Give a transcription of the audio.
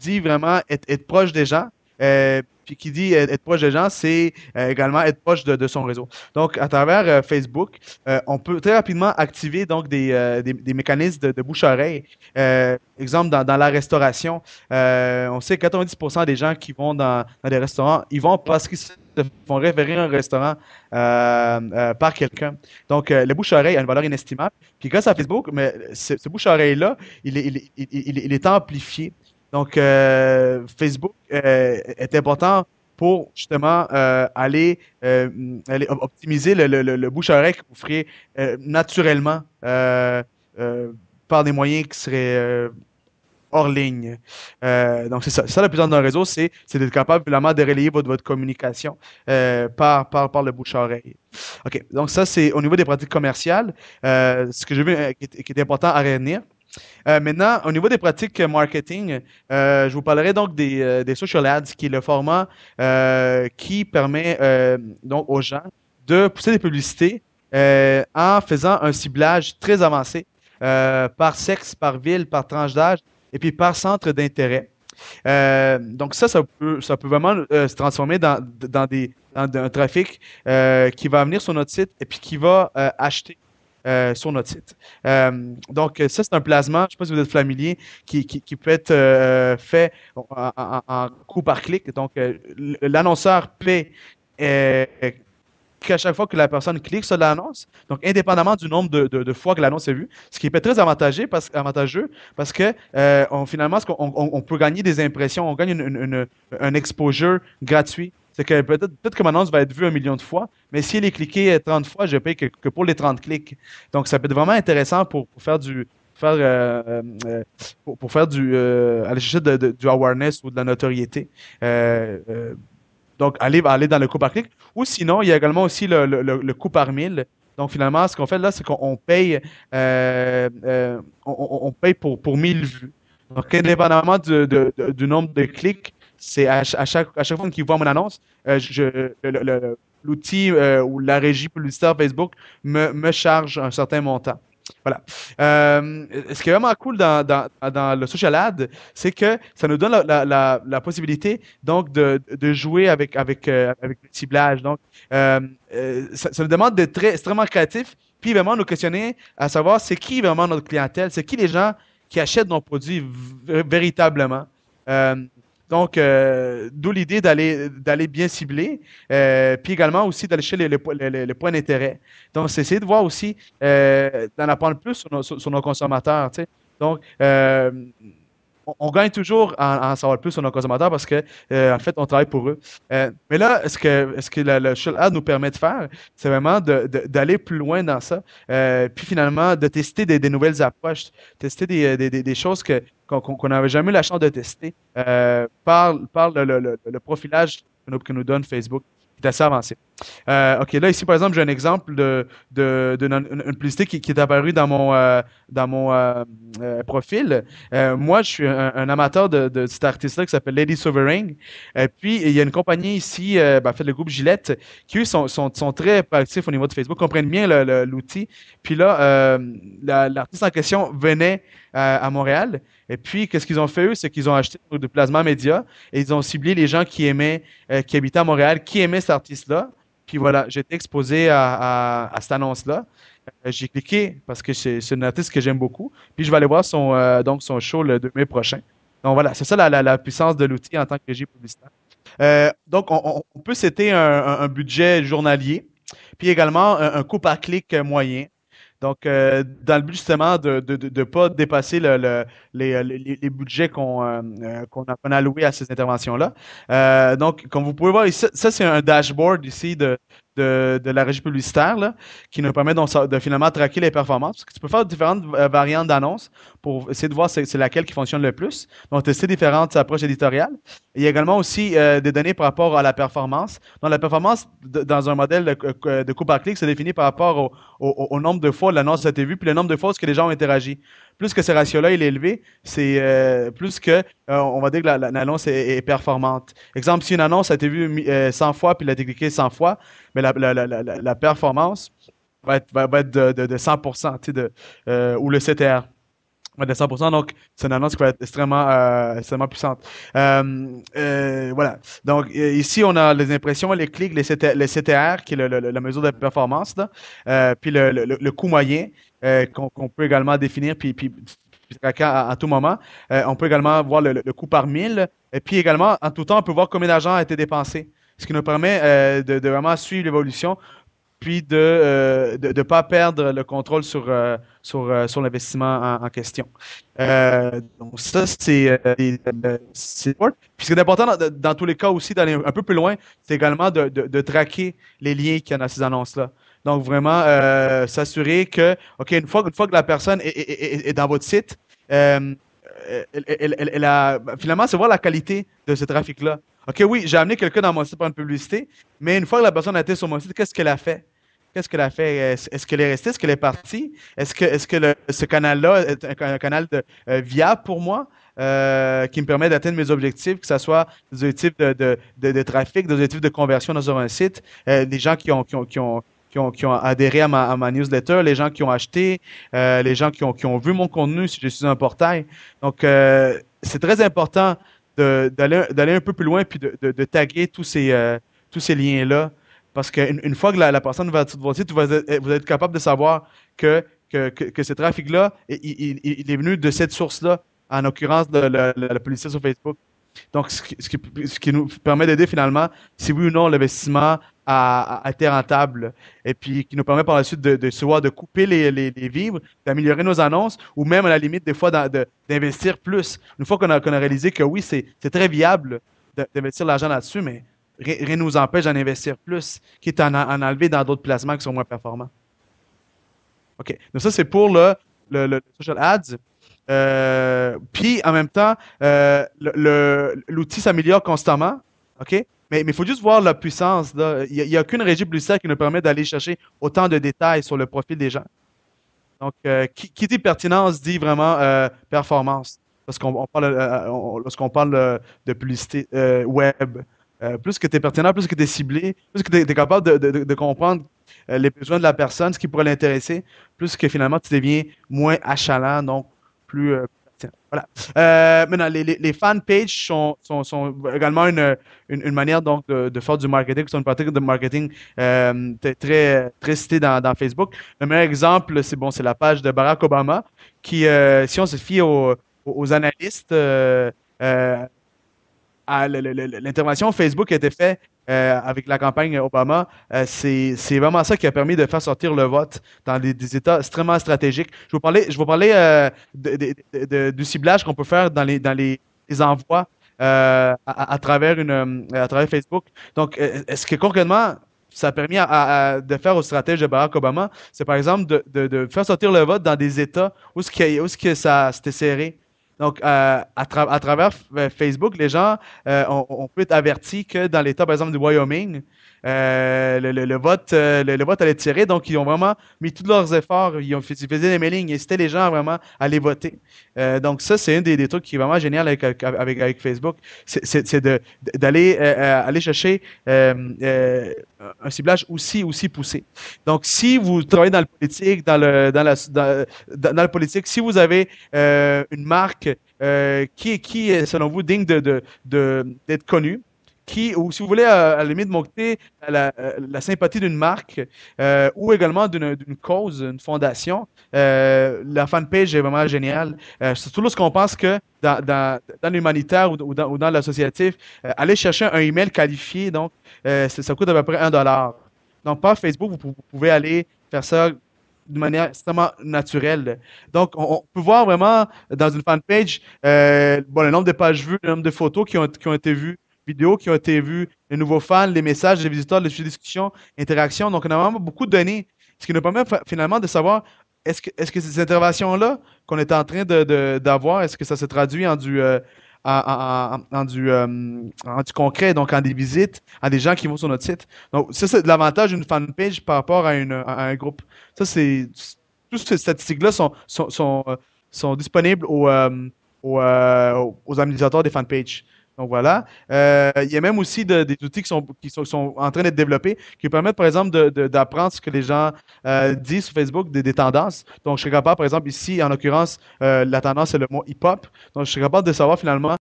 dit vraiment être proche des gens. Puis qui dit être proche des gens, c'est également être proche de son réseau. Donc, à travers Facebook, on peut très rapidement activer donc des mécanismes de bouche-oreille. Exemple, dans la restauration, on sait que 90% des gens qui vont dans des restaurants, ils vont parce qu'ils se font référer à un restaurant par quelqu'un. Donc, le bouche-oreille a une valeur inestimable. Puis grâce à Facebook, mais ce bouche-oreille-là, il est amplifié. Donc, Facebook est important pour justement aller optimiser le bouche-oreille que vous ferez naturellement euh, par des moyens qui seraient hors ligne. Donc, c'est ça. C'est ça la puissance d'un réseau, c'est d'être capable vraiment de relayer votre communication par le bouche-oreille. OK. Donc, ça, c'est au niveau des pratiques commerciales, ce que j'ai vu qui est important à retenir. Maintenant, au niveau des pratiques marketing, je vous parlerai donc des social ads, qui est le format qui permet donc aux gens de pousser des publicités en faisant un ciblage très avancé par sexe, par ville, par tranche d'âge et puis par centre d'intérêt. Donc ça peut vraiment se transformer dans un trafic qui va venir sur notre site et puis qui va acheter sur notre site. Ça, c'est un placement, je ne sais pas si vous êtes familier, qui peut être fait en coup par clic. Donc, l'annonceur paie euh, qu'à chaque fois que la personne clique sur l'annonce, donc indépendamment du nombre de fois que l'annonce est vue, ce qui peut être très avantageux parce que finalement, on peut gagner des impressions, on gagne un exposure gratuit. C'est que peut-être que mon annonce va être vue 1 million de fois, mais si elle est cliquée 30 fois, je paye que pour les 30 clics. Donc, ça peut être vraiment intéressant pour faire faire, pour faire aller chercher du awareness ou de la notoriété. Euh, euh, donc, aller dans le coût par clic. Ou sinon, il y a également aussi le coût par mille. Donc, finalement, ce qu'on fait là, c'est qu'on paye, on paye pour 1000 vues. Donc, indépendamment du nombre de clics, c'est à chaque fois qu'il voit mon annonce, l'outil ou la régie publicitaire Facebook me charge un certain montant. Voilà. Ce qui est vraiment cool dans le social ad, c'est que ça nous donne la possibilité donc de jouer avec le ciblage. Donc, ça nous demande d'être extrêmement créatif, puis vraiment nous questionner à savoir c'est qui vraiment notre clientèle, c'est qui les gens qui achètent nos produits véritablement. Euh, D'où l'idée d'aller bien cibler, puis également aussi d'aller chercher les points d'intérêt. Donc, c'est essayer de voir aussi, d'en apprendre plus sur nos consommateurs, tu sais. Donc, on gagne toujours en savoir plus sur nos consommateurs parce que, en fait, on travaille pour eux. Mais là, ce que le Shell Ad nous permet de faire, c'est vraiment d'aller plus loin dans ça. Puis finalement, de tester des nouvelles approches, tester des choses qu'on n'avait jamais eu la chance de tester par le profilage que nous donne Facebook, qui est assez avancé. OK, là, ici, par exemple, j'ai un exemple une publicité qui est apparue dans mon profil. Moi, je suis un amateur de cet artiste-là qui s'appelle Lady Sovereign. Puis, il y a une compagnie ici, en fait, le groupe Gillette, qui, eux, sont très actifs au niveau de Facebook, comprennent bien l'outil. Puis là, l'artiste en question venait à Montréal. Et puis, qu'est-ce qu'ils ont fait, eux? C'est qu'ils ont acheté du plasma média et ils ont ciblé les gens qui habitaient à Montréal, qui aimaient cet artiste-là. Puis voilà, j'ai été exposé à cette annonce-là. J'ai cliqué parce que c'est une artiste que j'aime beaucoup. Puis je vais aller voir son show le 2 mai prochain. Donc voilà, c'est ça la puissance de l'outil en tant que régie publicitaire. Donc on peut setter un budget journalier, puis également un coût par clic moyen. Donc, dans le but justement de ne pas dépasser les budgets qu'on a alloués à ces interventions-là. Donc, comme vous pouvez voir ici, ça c'est un dashboard ici de la régie publicitaire là, qui nous permet donc de finalement traquer les performances. Parce que tu peux faire différentes variantes d'annonces pour essayer de voir c'est laquelle qui fonctionne le plus. Donc, tester différentes approches éditoriales. Il y a également aussi des données par rapport à la performance. Donc, la performance dans un modèle de coût par clic, c'est défini par rapport au nombre de fois l'annonce a été vue, puis le nombre de fois où que les gens ont interagi. Plus que ce ratio-là il est élevé, c'est plus que on va dire que l'annonce est performante. Exemple, si une annonce a été vue 100 fois, puis elle a été cliquée 100 fois, mais la performance va être de 100%, tu sais, ou le CTR. Ouais, de 100%, donc c'est une annonce qui va être extrêmement puissante. Voilà. Donc ici, on a les impressions, les clics, les CTR, qui est la mesure de performance, là, puis le coût moyen qu'on peut également définir, puis traquer à tout moment. On peut également voir le coût par mille, et puis également, en tout temps, on peut voir combien d'argent a été dépensé, ce qui nous permet de vraiment suivre l'évolution puis de pas perdre le contrôle sur l'investissement en question. Donc ça, c'est important. Puis ce qui est important dans tous les cas aussi, d'aller un peu plus loin, c'est également de traquer les liens qu'il y a dans ces annonces-là. Donc vraiment, s'assurer que, OK, une fois que la personne est dans votre site, euh, finalement, c'est voir la qualité de ce trafic-là. OK, oui, j'ai amené quelqu'un dans mon site pour une publicité, mais une fois que la personne a été sur mon site, qu'est-ce qu'elle a fait? Qu'est-ce qu'elle a fait? Est-ce qu'elle est restée? Est-ce qu'elle est partie? Est-ce que ce canal-là est un canal viable pour moi, qui me permet d'atteindre mes objectifs, que ce soit des objectifs de trafic, des objectifs de conversion sur un site, des gens qui ont adhéré à ma newsletter, les gens qui ont acheté, les gens qui ont vu mon contenu si je suis un portail. Donc, c'est très important d'aller un peu plus loin puis de taguer tous ces liens-là. Parce qu'une fois que la personne va sur votre site, vous êtes capable de savoir que ce trafic-là, il est venu de cette source-là, en l'occurrence de la publicité sur Facebook. Donc, ce qui nous permet d'aider finalement, si oui ou non l'investissement a été rentable, et puis qui nous permet par la suite soit de couper les vivres, d'améliorer nos annonces, ou même à la limite des fois d'investir plus. Une fois qu'on a réalisé que oui, c'est très viable d'investir l'argent là-dessus, mais rien ne nous empêche d'en investir plus, quitte à en enlever dans d'autres placements qui sont moins performants. OK. Donc ça, c'est pour le social ads. Puis en même temps, l'outil s'améliore constamment. OK? Mais il faut juste voir la puissance, là. Il y a qu'une régie publicitaire qui nous permet d'aller chercher autant de détails sur le profil des gens. Donc, qui dit pertinence dit vraiment performance. Lorsqu'on parle de publicité web. Plus que tu es pertinent, plus que tu es ciblé, plus que tu es capable de comprendre les besoins de la personne, ce qui pourrait l'intéresser, plus que finalement tu deviens moins achalant, donc plus pertinent. Voilà. Maintenant, les fan pages sont également une manière donc de faire du marketing, c'est une pratique de marketing très citée dans Facebook. Le meilleur exemple, c'est bon, c'est la page de Barack Obama qui, si on se fie aux analystes, euh, l'intervention Facebook a été faite avec la campagne Obama. C'est vraiment ça qui a permis de faire sortir le vote dans des États extrêmement stratégiques. Je vais vous parler du ciblage qu'on peut faire dans les envois à travers Facebook. Donc, est-ce que concrètement, ça a permis de faire aux stratèges de Barack Obama, c'est par exemple de faire sortir le vote dans des États où ça c'était serré. Donc, à travers Facebook, les gens on peut être avertis que dans l'État, par exemple, du Wyoming, le vote allait tirer. Donc, ils ont vraiment mis tous leurs efforts. Ils faisaient des mailings, ils incitaient les gens vraiment à aller voter. Donc, ça, c'est un des trucs qui est vraiment génial avec Facebook. D'aller aller chercher un ciblage aussi poussé. Donc, si vous travaillez dans le politique, dans la politique, si vous avez une marque qui est, selon vous, digne d'être connue, ou si vous voulez, à la limite, monter la sympathie d'une marque ou également d'une cause, une fondation, la fanpage est vraiment géniale. Surtout lorsqu'on pense que dans l'humanitaire ou dans l'associatif, aller chercher un email qualifié, donc, ça coûte à peu près 1 $. Donc, par Facebook, vous pouvez aller faire ça de manière extrêmement naturelle. Donc, on peut voir vraiment dans une fanpage bon, le nombre de pages vues, le nombre de photos qui ont été vues, vidéos qui ont été vues, les nouveaux fans, les messages des visiteurs, les discussions, interactions. Donc, on a vraiment beaucoup de données, ce qui nous permet finalement de savoir est-ce que ces interventions-là qu'on est en train d'avoir, est-ce que ça se traduit en du concret, donc en des visites, en des gens qui vont sur notre site. Donc, ça, c'est l'avantage d'une fanpage par rapport à un groupe. Ça, toutes ces statistiques-là sont disponibles aux administrateurs des fanpages. Donc voilà. Il y a même aussi des outils qui sont en train d'être développés qui permettent, par exemple, d'apprendre ce que les gens disent sur Facebook, des tendances. Donc, je serais capable, par exemple, ici, en l'occurrence, la tendance, c'est le mot hip-hop. Donc, je serais capable de savoir finalement